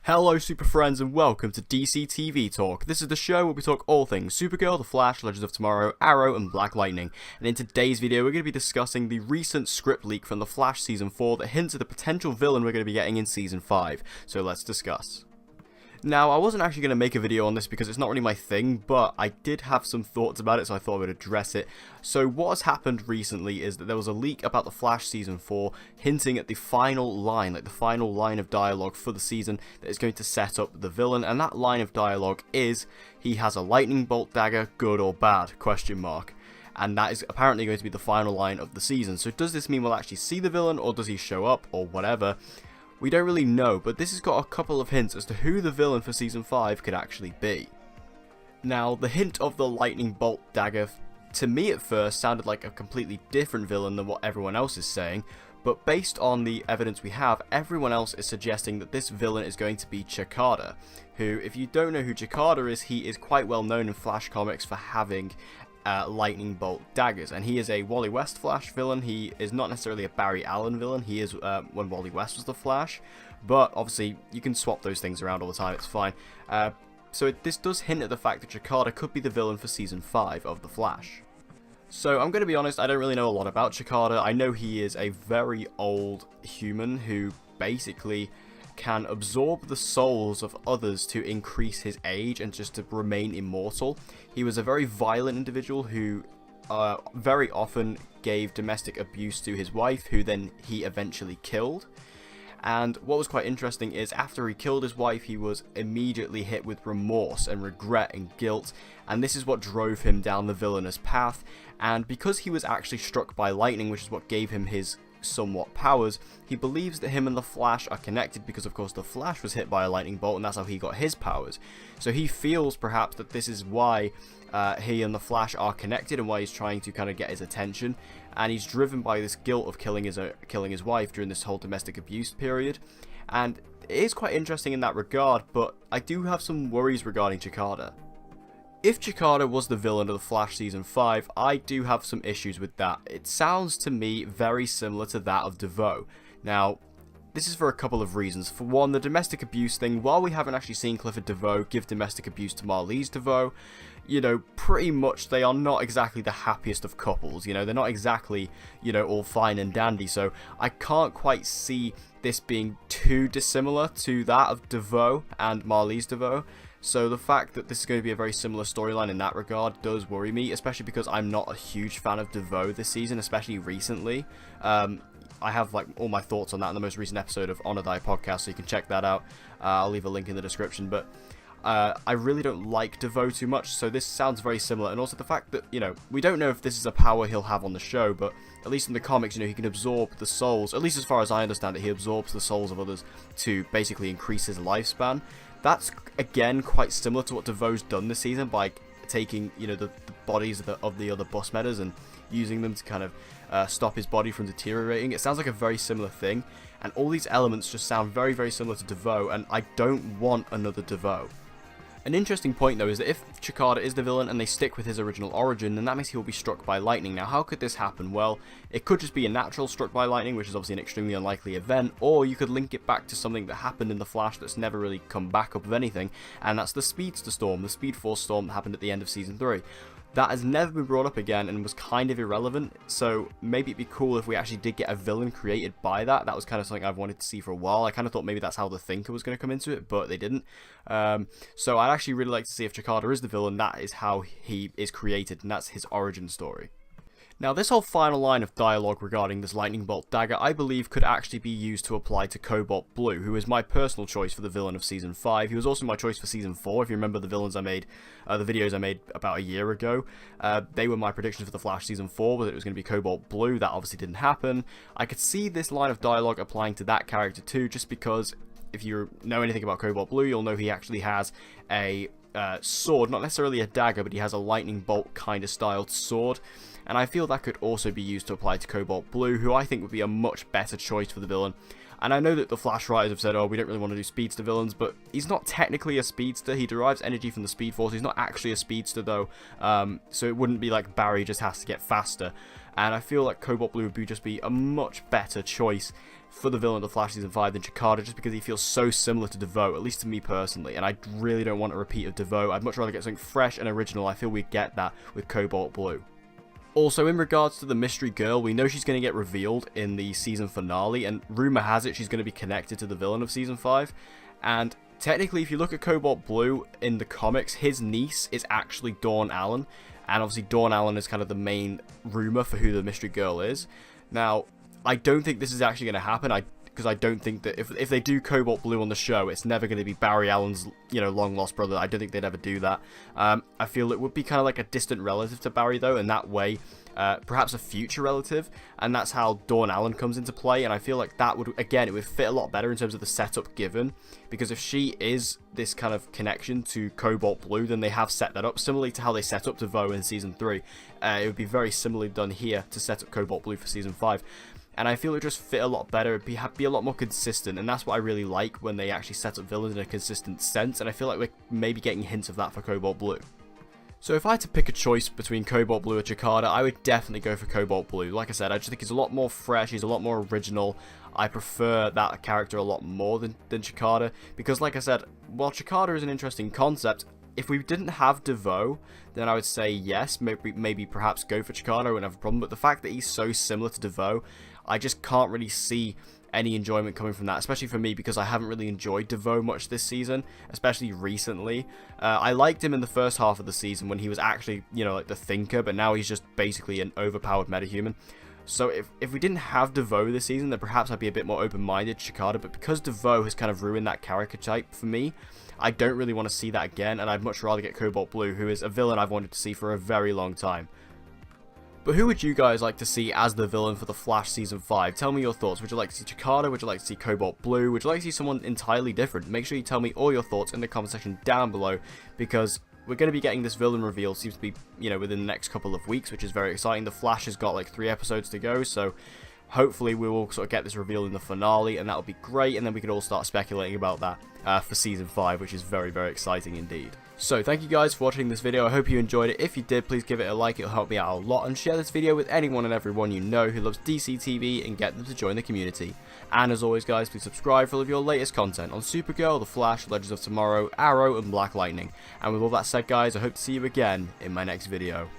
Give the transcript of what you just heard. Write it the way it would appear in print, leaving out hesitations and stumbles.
Hello super friends and welcome to DC TV Talk. This is the show where we talk all things Supergirl, The Flash, Legends of Tomorrow, Arrow and Black Lightning. And in today's video we're going to be discussing the recent script leak from The Flash Season 4 that hints at the potential villain we're going to be getting in Season 5. So let's discuss. Now, I wasn't actually going to make a video on this because it's not really my thing, but I did have some thoughts about it, so I thought I would address it. So what has happened recently is that there was a leak about The Flash Season 4 hinting at the final line, the final line of dialogue for the season that is going to set up the villain, and that line of dialogue is, he has a lightning bolt dagger, good or bad, question mark. And that is apparently going to be the final line of the season. So does this mean we'll actually see the villain, or does he show up, or whatever? We don't really know, but this has got a couple of hints as to who the villain for Season 5 could actually be. Now, the hint of the lightning bolt dagger, to me at first, sounded like a completely different villain than what everyone else is saying, but based on the evidence we have, everyone else is suggesting that this villain is going to be Chikada, who, if you don't know who Chikada is, he is quite well known in Flash comics for having lightning bolt daggers, and he is a Wally West Flash villain. He is not necessarily a Barry Allen villain. He is when Wally West was the Flash, but obviously you can swap those things around all the time, it's fine. This does hint at the fact that Chikada could be the villain for Season 5 of The Flash. So I'm going to be honest, I don't really know a lot about Chikada. I know he is a very old human who basically can absorb the souls of others to increase his age and just to remain immortal. He was a very violent individual who very often gave domestic abuse to his wife, who then he eventually killed. And what was quite interesting is after he killed his wife, he was immediately hit with remorse and regret and guilt, and this is what drove him down the villainous path. And because he was actually struck by lightning, which is what gave him his somewhat powers, he believes that him and the Flash are connected because of course the Flash was hit by a lightning bolt and that's how he got his powers. So he feels perhaps that this is why he and the Flash are connected and why he's trying to kind of get his attention, and he's driven by this guilt of killing his wife during this whole domestic abuse period. And it is quite interesting in that regard, but I do have some worries regarding Chikada. If Chikada was the villain of The Flash Season 5, I do have some issues with that. It sounds to me very similar to that of DeVoe. Now, this is for a couple of reasons. For one, the domestic abuse thing, while we haven't actually seen Clifford DeVoe give domestic abuse to Marlize DeVoe, you know, pretty much they are not exactly the happiest of couples. You know, they're not exactly, you know, all fine and dandy. So I can't quite see this being too dissimilar to that of DeVoe and Marlize DeVoe. So the fact that this is going to be a very similar storyline in that regard does worry me, especially because I'm not a huge fan of DeVoe this season, especially recently. I have like all my thoughts on that in the most recent episode of Honor Thy podcast, so you can check that out. I'll leave a link in the description, but I really don't like DeVoe too much, so this sounds very similar. And also the fact that, you know, we don't know if this is a power he'll have on the show, but at least in the comics, you know, he can absorb the souls, at least as far as I understand it, he absorbs the souls of others to basically increase his lifespan. That's, again, quite similar to what DeVoe's done this season by taking, you know, the bodies of the other bus metas and using them to kind of stop his body from deteriorating. It sounds like a very similar thing, and all these elements just sound very, very similar to DeVoe, and I don't want another DeVoe. An interesting point though is that if Chikada is the villain and they stick with his original origin, then that means he will be struck by lightning. Now, how could this happen? Well, it could just be a natural struck by lightning, which is obviously an extremely unlikely event, or you could link it back to something that happened in The Flash that's never really come back up of anything, and that's the Speedster Storm, the Speed Force Storm that happened at the end of Season 3. That has never been brought up again and was kind of irrelevant, so maybe it'd be cool if we actually did get a villain created by that. That was kind of something I've wanted to see for a while. I kind of thought maybe that's how the Thinker was going to come into it, but they didn't. So I'd actually really like to see if Chikada is the villain, that is how he is created, and that's his origin story. Now, this whole final line of dialogue regarding this lightning bolt dagger, I believe, could actually be used to apply to Cobalt Blue, who is my personal choice for the villain of Season 5. He was also my choice for Season 4, if you remember the villains I made, the videos I made about a year ago. They were my predictions for The Flash Season 4, that it was going to be Cobalt Blue. That obviously didn't happen. I could see this line of dialogue applying to that character too, just because if you know anything about Cobalt Blue, you'll know he actually has a sword, not necessarily a dagger, but he has a lightning bolt kind of styled sword. And I feel that could also be used to apply to Cobalt Blue, who I think would be a much better choice for the villain. And I know that the Flash writers have said, oh, we don't really want to do speedster villains, but he's not technically a speedster. He derives energy from the Speed Force. He's not actually a speedster, though, so it wouldn't be like Barry just has to get faster. And I feel like Cobalt Blue would just be a much better choice for the villain of the Flash Season 5 than Chikara, just because he feels so similar to DeVoe, at least to me personally, and I really don't want a repeat of DeVoe. I'd much rather get something fresh and original. I feel we get that with Cobalt Blue. Also, in regards to the Mystery Girl, we know she's going to get revealed in the season finale, and rumor has it she's going to be connected to the villain of Season 5, and technically, if you look at Cobalt Blue in the comics, his niece is actually Dawn Allen, and obviously Dawn Allen is kind of the main rumor for who the Mystery Girl is. Now, I don't think this is actually going to happen, because I don't think that if they do Cobalt Blue on the show, it's never going to be Barry Allen's, long-lost brother. I don't think they'd ever do that. I feel it would be kind of like a distant relative to Barry, though, in that way, perhaps a future relative, and that's how Dawn Allen comes into play, and I feel like that would, again, it would fit a lot better in terms of the setup given, because if she is this kind of connection to Cobalt Blue, then they have set that up, similarly to how they set up DeVoe in Season 3. It would be very similarly done here to set up Cobalt Blue for Season 5. And I feel it just fit a lot better, it'd be a lot more consistent, and that's what I really like when they actually set up villains in a consistent sense, and I feel like we're maybe getting hints of that for Cobalt Blue. So if I had to pick a choice between Cobalt Blue or Chikara, I would definitely go for Cobalt Blue. Like I said, I just think he's a lot more fresh, he's a lot more original. I prefer that character a lot more than Chikara, because like I said, while Chikara is an interesting concept, if we didn't have DeVoe, then I would say yes, maybe perhaps go for Chikara, I wouldn't have a problem, but the fact that he's so similar to DeVoe, I just can't really see any enjoyment coming from that, especially for me, because I haven't really enjoyed DeVoe much this season, especially recently. I liked him in the first half of the season when he was actually, like the thinker, but now he's just basically an overpowered metahuman. So if we didn't have DeVoe this season, then perhaps I'd be a bit more open-minded to Chikara, but because DeVoe has kind of ruined that character type for me, I don't really want to see that again, and I'd much rather get Cobalt Blue, who is a villain I've wanted to see for a very long time. But who would you guys like to see as the villain for The Flash Season 5? Tell me your thoughts. Would you like to see Chikara? Would you like to see Cobalt Blue? Would you like to see someone entirely different? Make sure you tell me all your thoughts in the comment section down below, because we're going to be getting this villain reveal, seems to be, within the next couple of weeks, which is very exciting. The Flash has got like 3 episodes to go, so hopefully we will sort of get this reveal in the finale, and that would be great, and then we could all start speculating about that for Season 5, which is very, very exciting indeed. So, thank you guys for watching this video. I hope you enjoyed it. If you did, please give it a like. It'll help me out a lot. And share this video with anyone and everyone you know who loves DC TV and get them to join the community. And as always, guys, please subscribe for all of your latest content on Supergirl, The Flash, Legends of Tomorrow, Arrow, and Black Lightning. And with all that said, guys, I hope to see you again in my next video.